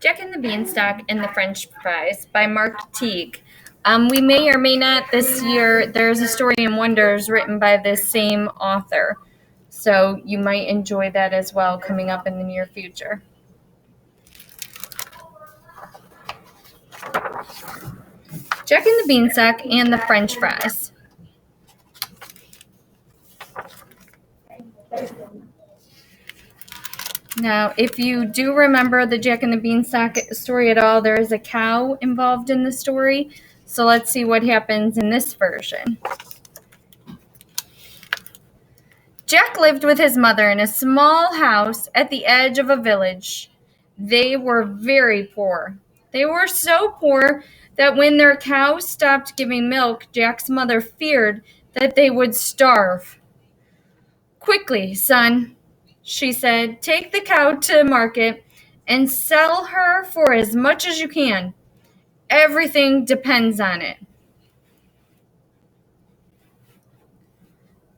Jack and the Beanstalk and the French Fries by Mark Teague. We may or may not this year, there's a story in Wonders written by this same author. So you might enjoy that as well coming up in the near future. Jack and the Beanstalk and the French Fries. Now, if you do remember the Jack and the Beanstalk story at all, there is a cow involved in the story. So let's see what happens in this version. Jack lived with his mother in a small house at the edge of a village. They were very poor. They were so poor that when their cows stopped giving milk, Jack's mother feared that they would starve. "Quickly, son," she said, "take the cow to market and sell her for as much as you can. Everything depends on it."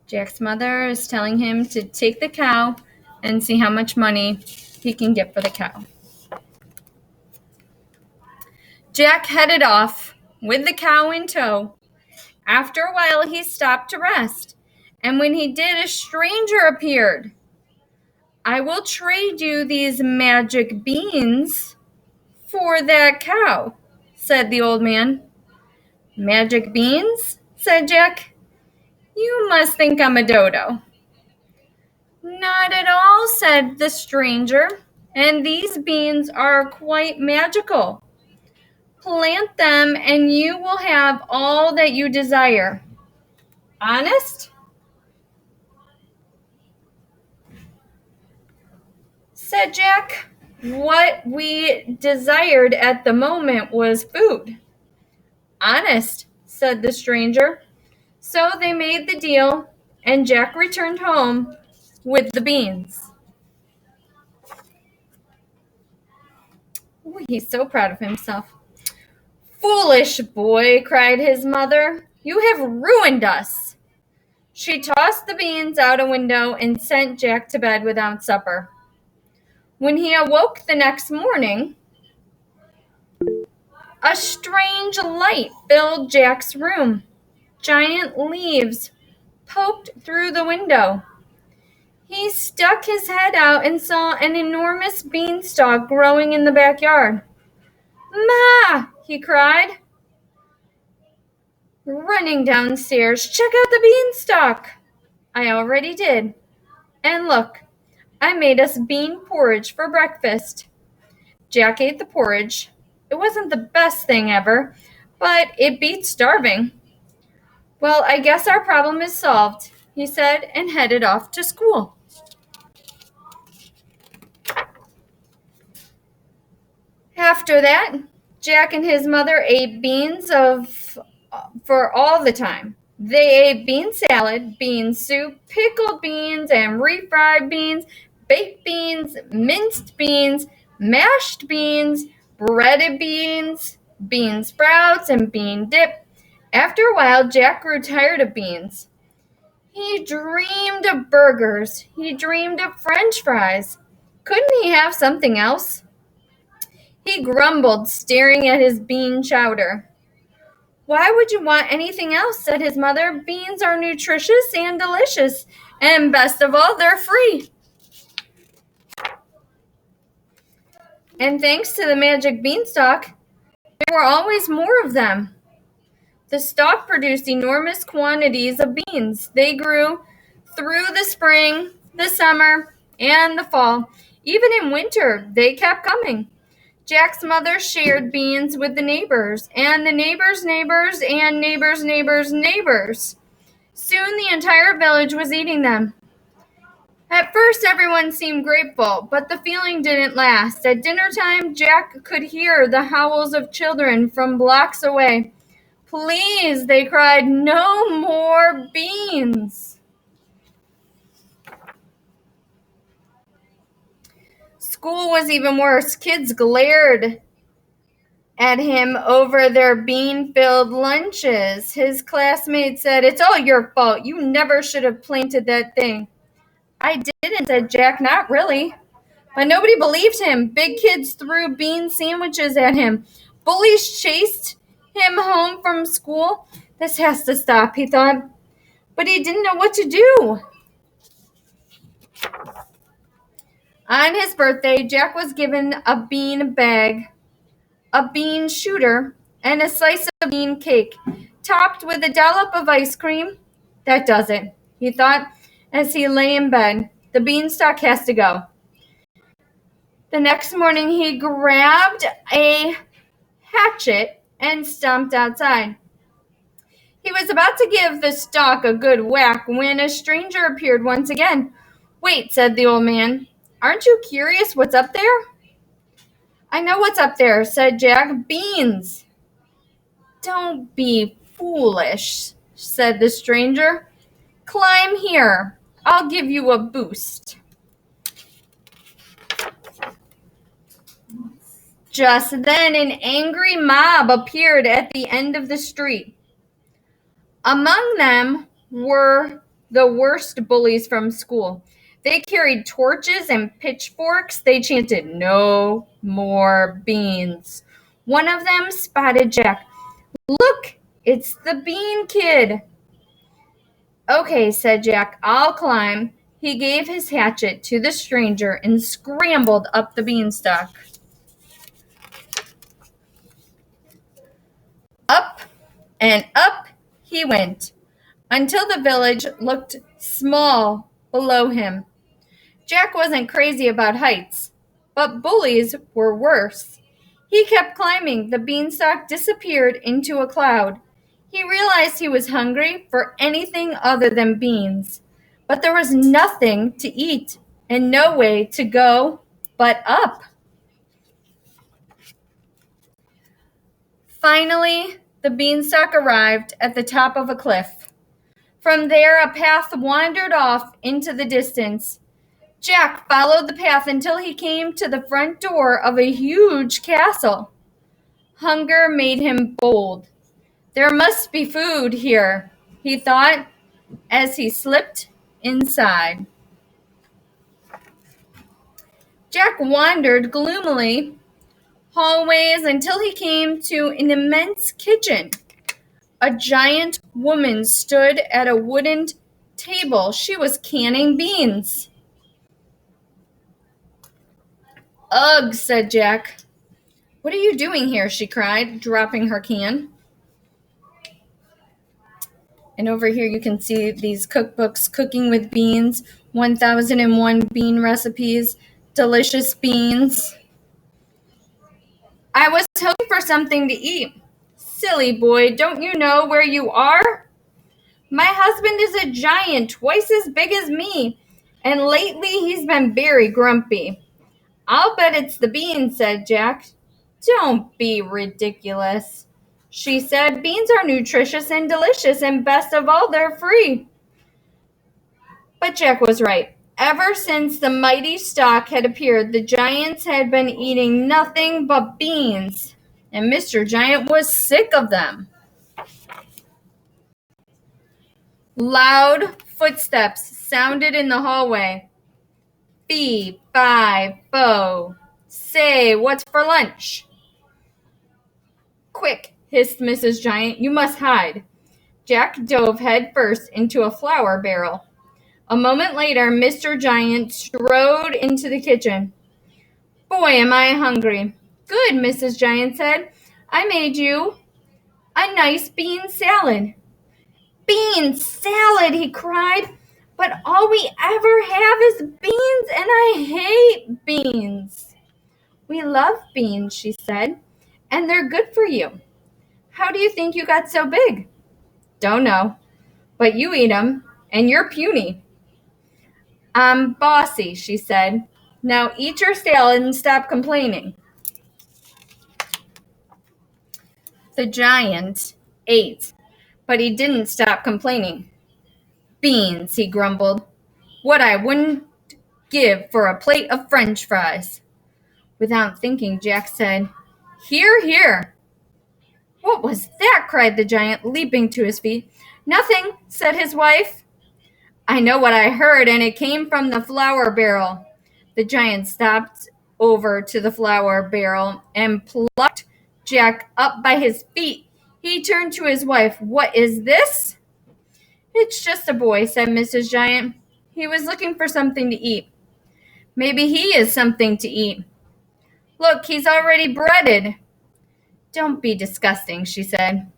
Jack's mother is telling him to take the cow and see how much money he can get for the cow. Jack headed off with the cow in tow. After a while, he stopped to rest, and when he did, a stranger appeared. "I will trade you these magic beans for that cow," said the old man. "Magic beans?" said Jack. "You must think I'm a dodo." "Not at all," said the stranger, "and these beans are quite magical. Plant them and you will have all that you desire." "Honest?" said Jack. "What we desired at the moment was food." "Honest," said the stranger. So they made the deal, and Jack returned home with the beans. Ooh, he's so proud of himself. "Foolish boy," cried his mother, "you have ruined us." She tossed the beans out a window and sent Jack to bed without supper. When he awoke the next morning, a strange light filled Jack's room. Giant leaves poked through the window. He stuck his head out and saw an enormous beanstalk growing in the backyard. "Ma!" he cried, running downstairs. "Check out the beanstalk." "I already did. And look, I made us bean porridge for breakfast." Jack ate the porridge. It wasn't the best thing ever, but it beat starving. "Well, I guess our problem is solved," he said, and headed off to school. After that, Jack and his mother ate beans for all the time. They ate bean salad, bean soup, pickled beans and refried beans, baked beans, minced beans, mashed beans, breaded beans, bean sprouts, and bean dip. After a while, Jack grew tired of beans. He dreamed of burgers. He dreamed of French fries. Couldn't he have something else? He grumbled, staring at his bean chowder. "Why would you want anything else?" said his mother. "Beans are nutritious and delicious, and best of all, they're free." And thanks to the magic beanstalk, there were always more of them. The stalk produced enormous quantities of beans. They grew through the spring, the summer, and the fall. Even in winter, they kept coming. Jack's mother shared beans with the neighbors, and the neighbors' neighbors, and neighbors' neighbors' neighbors. Soon the entire village was eating them. At first, everyone seemed grateful, but the feeling didn't last. At dinner time, Jack could hear the howls of children from blocks away. "Please," they cried, "no more beans." School was even worse. Kids glared at him over their bean-filled lunches. His classmates said, "It's all your fault. You never should have planted that thing." "I didn't," said Jack. "Not really. But nobody believed him. Big kids threw bean sandwiches at him. Bullies chased him home from school. This has to stop, he thought. But he didn't know what to do. On his birthday, Jack was given a bean bag, a bean shooter, and a slice of bean cake, topped with a dollop of ice cream. That does it, he thought as he lay in bed. The beanstalk has to go. The next morning, he grabbed a hatchet and stomped outside. He was about to give the stalk a good whack when a stranger appeared once again. Wait, said the old man. Aren't you curious what's up there? I know what's up there, said Jack. Beans. Don't be foolish, said the stranger. Climb here. I'll give you a boost. Just then an angry mob appeared at the end of the street. Among them were the worst bullies from school. They carried torches and pitchforks. They chanted, "No more beans." One of them spotted Jack. Look, it's the bean kid. Okay, said Jack, I'll climb. He gave his hatchet to the stranger and scrambled up the beanstalk. Up and up he went, until the village looked small below him. Jack wasn't crazy about heights, but bullies were worse. He kept climbing. The beanstalk disappeared into a cloud. He realized he was hungry for anything other than beans, but there was nothing to eat and no way to go but up. Finally, the beanstalk arrived at the top of a cliff. From there, a path wandered off into the distance. Jack followed the path until he came to the front door of a huge castle. Hunger made him bold. There must be food here, he thought, as he slipped inside. Jack wandered gloomily hallways until he came to an immense kitchen. A giant woman stood at a wooden table. She was canning beans. Ugh, said Jack. What are you doing here? She cried, dropping her can. And over here you can see these cookbooks, Cooking with Beans, 1001 Bean Recipes, Delicious Beans. I was hoping for something to eat. Silly boy, don't you know where you are? My husband is a giant, twice as big as me, and lately he's been very grumpy. I'll bet it's the beans, said Jack. Don't be ridiculous, she said. Beans are nutritious and delicious, and best of all, they're free. But Jack was right. Ever since the mighty stalk had appeared, the giants had been eating nothing but beans, and Mr. Giant was sick of them. Loud footsteps sounded in the hallway. Fee, fi, fo. Say, what's for lunch? Quick, hissed Mrs. Giant, you must hide. Jack dove headfirst into a flour barrel. A moment later, Mr. Giant strode into the kitchen. Boy, am I hungry. Good, Mrs. Giant said. I made you a nice bean salad. Bean salad, he cried. But all we ever have is beans, and I hate beans. We love beans, she said, and they're good for you. How do you think you got so big? Don't know, but you eat 'em, and you're puny. I'm bossy, she said. Now eat your salad and stop complaining. The giant ate, but he didn't stop complaining. Beans, he grumbled. What I wouldn't give for a plate of French fries. Without thinking, Jack said, Here, here. What was that? Cried the giant, leaping to his feet. Nothing, said his wife. I know what I heard, and it came from the flour barrel. The giant stopped over to the flour barrel and plucked Jack up by his feet. He turned to his wife. "What is this?" "It's just a boy," said Mrs. Giant. "He was looking for something to eat." "Maybe he is something to eat." "Look, he's already breaded." "Don't be disgusting," she said.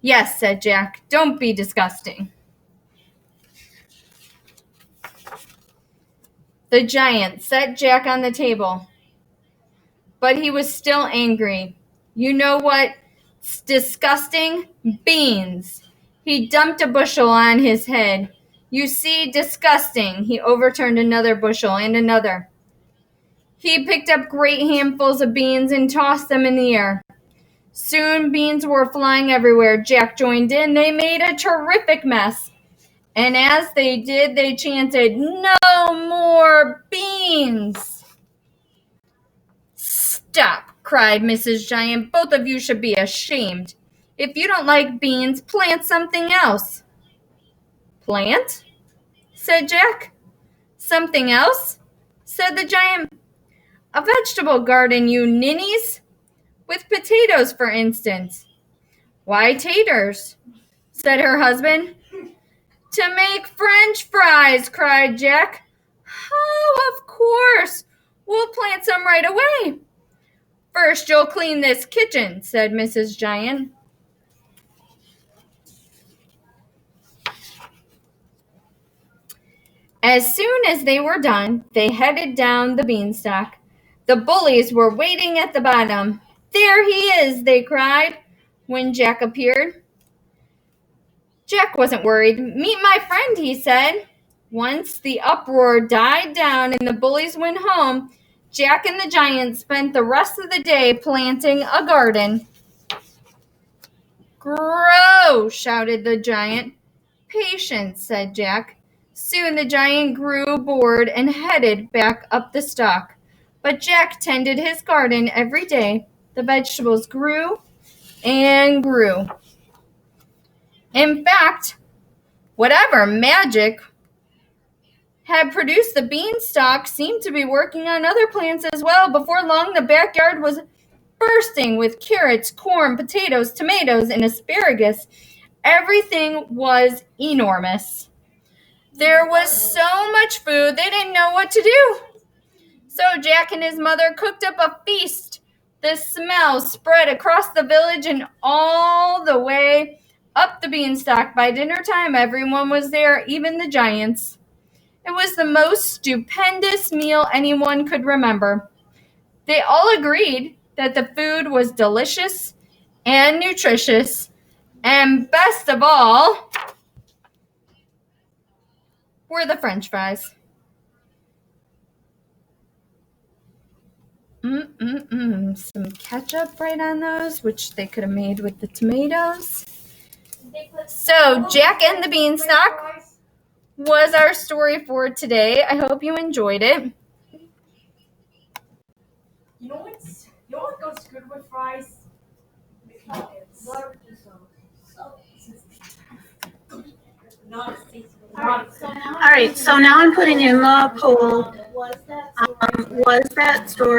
"Yes," said Jack, "don't be disgusting." The giant set Jack on the table, but he was still angry. "You know what's disgusting? Beans." He dumped a bushel on his head. "You see, disgusting." He overturned another bushel and another. He picked up great handfuls of beans and tossed them in the air. Soon beans were flying everywhere. Jack joined in. They made a terrific mess. And as they did, they chanted, "No more beans!" "Stop!" cried Mrs. Giant. "Both of you should be ashamed. If you don't like beans, plant something else." "Plant?" said Jack. "Something else?" said the giant. "A vegetable garden, you ninnies. With potatoes, for instance." "Why taters?" said her husband. "To make French fries," cried Jack. "Oh, of course. We'll plant some right away." "First, you'll clean this kitchen," said Mrs. Giant. As soon as they were done, they headed down the beanstalk. The bullies were waiting at the bottom. "There he is," they cried when Jack appeared. Jack wasn't worried. "Meet my friend," he said. Once the uproar died down and the bullies went home, Jack and the giant spent the rest of the day planting a garden. "Grow!" shouted the giant. "Patience," said Jack. Soon the giant grew bored and headed back up the stalk. But Jack tended his garden every day. The vegetables grew and grew. In fact, whatever magic had produced the beanstalk seemed to be working on other plants as well. Before long, the backyard was bursting with carrots, corn, potatoes, tomatoes, and asparagus. Everything was enormous. There was so much food, they didn't know what to do. So Jack and his mother cooked up a feast. The smell spread across the village and all the way up the beanstalk. By dinner time, everyone was there, even the giants. It was the most stupendous meal anyone could remember. They all agreed that the food was delicious and nutritious, and best of all were the French fries. Some ketchup right on those, which they could have made with the tomatoes. So, Jack and the Beanstalk was our story for today. I hope you enjoyed it. You know what goes good with fries? McNuggets. All right, so now I'm putting in the poll. Was that story